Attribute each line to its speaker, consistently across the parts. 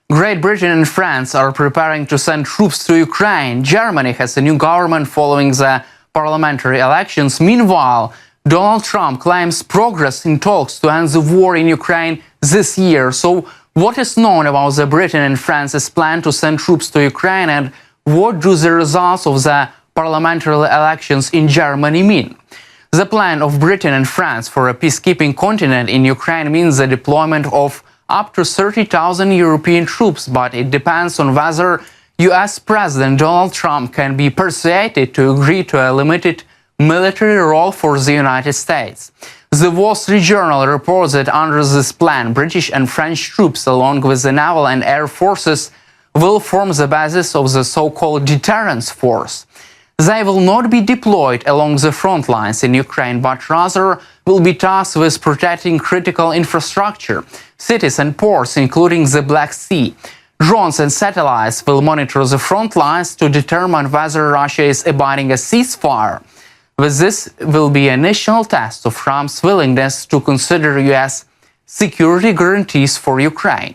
Speaker 1: Great Britain and France are preparing to send troops to Ukraine. Germany has a new government following the parliamentary elections. Meanwhile, Donald Trump claims progress in talks to end the war in Ukraine this year. So what is known about the Britain and France's plan to send troops to Ukraine, and what do the results of the parliamentary elections in Germany mean? The plan of Britain and France for a peacekeeping continent in Ukraine means the deployment of up to 30,000 European troops, but it depends on whether US President Donald Trump can be persuaded to agree to a limited military role for the United States. The Wall Street Journal reports that under this plan, British and French troops, along with the naval and air forces, will form the basis of the so-called deterrence force. They will not be deployed along the front lines in Ukraine, but rather will be tasked with protecting critical infrastructure, cities and ports, including the Black Sea. Drones and satellites will monitor the front lines to determine whether Russia is abiding a ceasefire. With this will be an initial test of Trump's willingness to consider US security guarantees for Ukraine.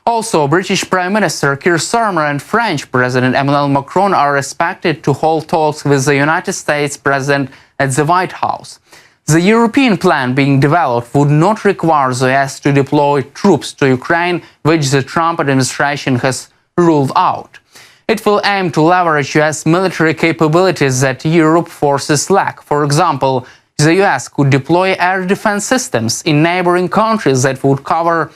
Speaker 1: Also, British Prime Minister Keir Starmer and French President Emmanuel Macron are expected to hold talks with the United States President at the White House. The European plan being developed would not require the US to deploy troops to Ukraine, which the Trump administration has ruled out. It will aim to leverage US military capabilities that Europe forces lack. For example, the US could deploy air defense systems in neighboring countries that would cover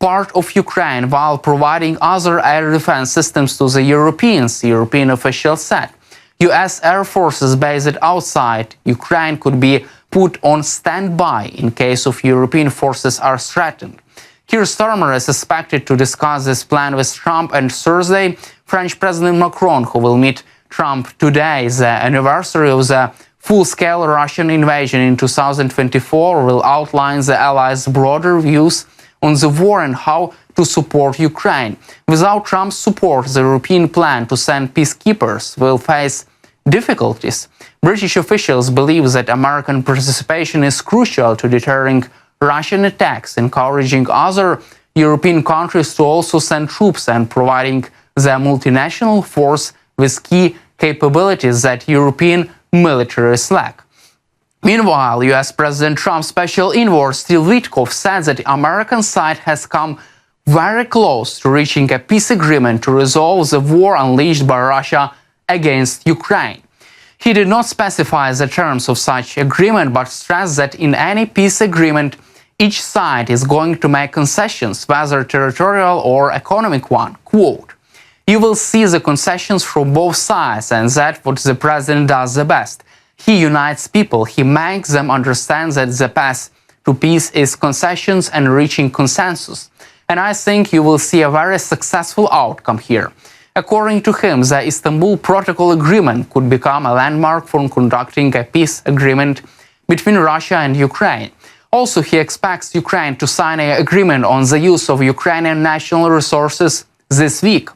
Speaker 1: part of Ukraine while providing other air defense systems to the Europeans, European officials said. US air forces based outside Ukraine could be put on standby in case of European forces are threatened. Keir Starmer is expected to discuss this plan with Trump, and Thursday, French President Macron, who will meet Trump today, the anniversary of the full-scale Russian invasion in 2024, will outline the allies' broader views on the war and how to support Ukraine. Without Trump's support, the European plan to send peacekeepers will face difficulties. British officials believe that American participation is crucial to deterring Russian attacks, encouraging other European countries to also send troops and providing the multinational force with key capabilities that European militaries lack. Meanwhile, US President Trump's special envoy Steve Witkoff said that the American side has come very close to reaching a peace agreement to resolve the war unleashed by Russia against Ukraine. He did not specify the terms of such agreement, but stressed that in any peace agreement, each side is going to make concessions, whether territorial or economic one. Quote, "You will see the concessions from both sides, and that's what the president does the best. He unites people. He makes them understand that the path to peace is concessions and reaching consensus. And I think you will see a very successful outcome here." According to him, the Istanbul Protocol Agreement could become a landmark for conducting a peace agreement between Russia and Ukraine. Also, he expects Ukraine to sign an agreement on the use of Ukrainian national resources this week.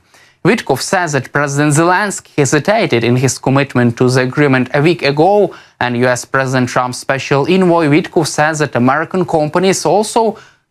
Speaker 1: Witkoff says that President Zelensky hesitated in his commitment to the agreement a week ago, and US President Trump's special envoy Witkoff says that American companies also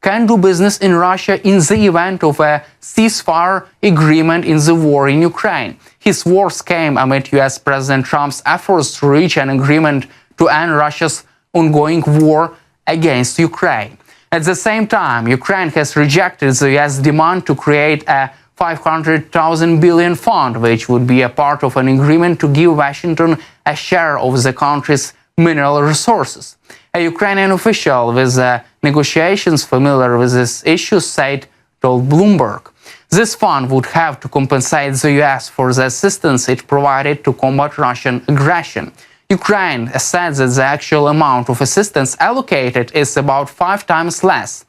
Speaker 1: can do business in Russia in the event of a ceasefire agreement in the war in Ukraine. His words came amid US President Trump's efforts to reach an agreement to end Russia's ongoing war against Ukraine. At the same time, Ukraine has rejected the US demand to create a $500,000 billion fund, which would be a part of an agreement to give Washington a share of the country's mineral resources. A Ukrainian official with the negotiations familiar with this issue told Bloomberg. This fund would have to compensate the US for the assistance it provided to combat Russian aggression. Ukraine said that the actual amount of assistance allocated is about 5 times less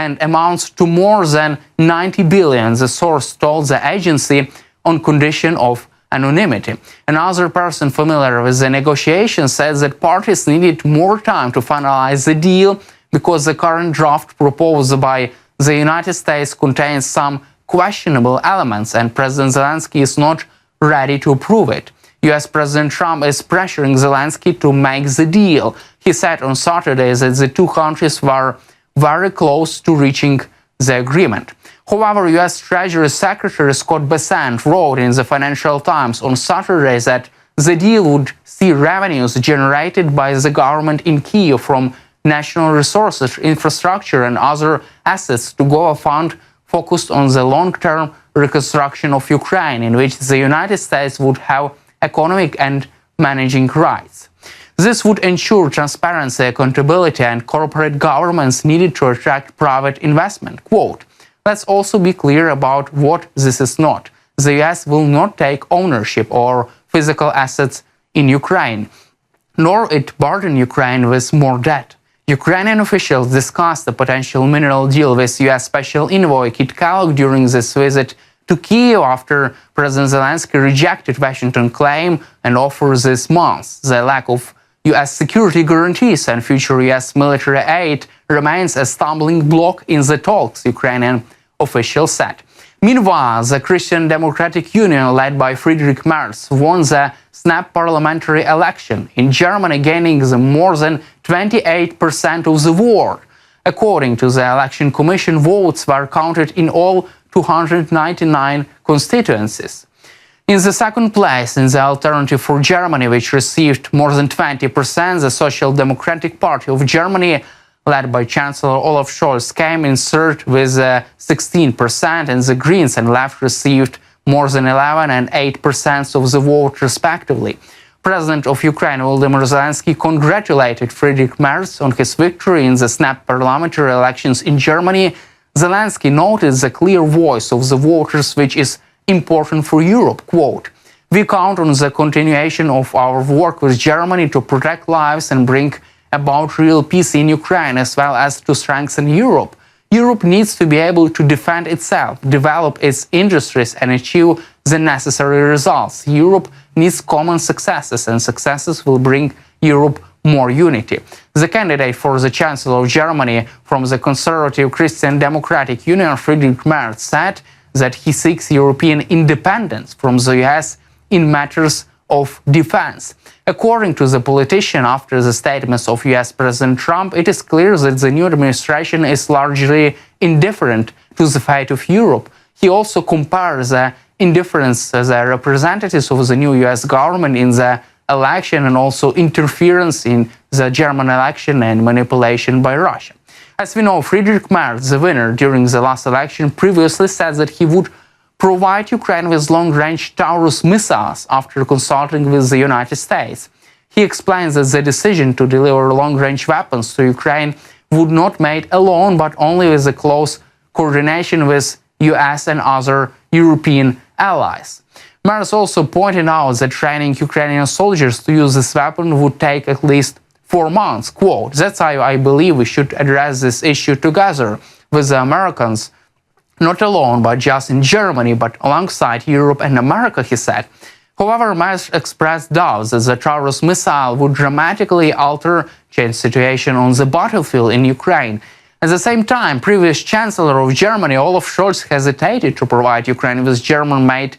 Speaker 1: and amounts to more than $90 billion, the source told the agency on condition of anonymity. Another person familiar with the negotiations says that parties needed more time to finalize the deal because the current draft proposed by the United States contains some questionable elements, and President Zelensky is not ready to approve it. US President Trump is pressuring Zelensky to make the deal. He said on Saturday that the two countries were very close to reaching the agreement. However, U.S. Treasury Secretary Scott Bessent wrote in the Financial Times on Saturday that the deal would see revenues generated by the government in Kyiv from national resources, infrastructure and other assets to go a fund focused on the long-term reconstruction of Ukraine, in which the United States would have economic and managing rights. This would ensure transparency, accountability, and corporate governance needed to attract private investment. Quote, "Let's also be clear about what this is not. The US will not take ownership or physical assets in Ukraine, nor it burden Ukraine with more debt." Ukrainian officials discussed a potential mineral deal with US Special Envoy Kit Kellogg during this visit to Kyiv after President Zelensky rejected Washington's claim and offer this month. The lack of US security guarantees and future US military aid remains a stumbling block in the talks, Ukrainian officials said. Meanwhile, the Christian Democratic Union, led by Friedrich Merz, won the snap parliamentary election in Germany, gaining more than 28% of the vote. According to the Election Commission, votes were counted in all 299 constituencies. In the second place, in the Alternative for Germany, which received more than 20%, the Social Democratic Party of Germany, led by Chancellor Olaf Scholz, came in third with 16%, and the Greens and Left received more than 11% and 8% of the vote, respectively. President of Ukraine Volodymyr Zelensky congratulated Friedrich Merz on his victory in the snap parliamentary elections in Germany. Zelensky noted the clear voice of the voters, which is important for Europe. Quote, "We count on the continuation of our work with Germany to protect lives and bring about real peace in Ukraine, as well as to strengthen Europe. Europe needs to be able to defend itself, develop its industries, and achieve the necessary results. Europe needs common successes, and successes will bring Europe more unity." The candidate for the Chancellor of Germany from the conservative Christian Democratic Union, Friedrich Merz, said that he seeks European independence from the US in matters of defense. According to the politician, after the statements of US President Trump, it is clear that the new administration is largely indifferent to the fate of Europe. He also compares the indifference the representatives of the new US government in the election and also interference in the German election and manipulation by Russia. As we know, Friedrich Merz, the winner during the last election, previously said that he would provide Ukraine with long-range Taurus missiles after consulting with the United States. He explains that the decision to deliver long-range weapons to Ukraine would not be made alone, but only with a close coordination with US and other European allies. Merz also pointed out that training Ukrainian soldiers to use this weapon would take at least 4 months. Quote, "That's why I believe we should address this issue together with the Americans, not alone, but just in Germany, but alongside Europe and America," he said. However, Merz expressed doubts that the Taurus missile would dramatically alter the situation on the battlefield in Ukraine. At the same time, previous Chancellor of Germany, Olaf Scholz, hesitated to provide Ukraine with German-made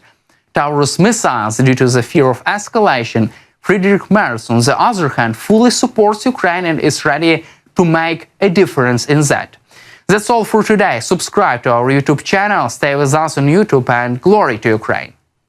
Speaker 1: Taurus missiles due to the fear of escalation. Friedrich Merz, on the other hand, fully supports Ukraine and is ready to make a difference in that. That's all for today. Subscribe to our YouTube channel, stay with us on YouTube, and glory to Ukraine.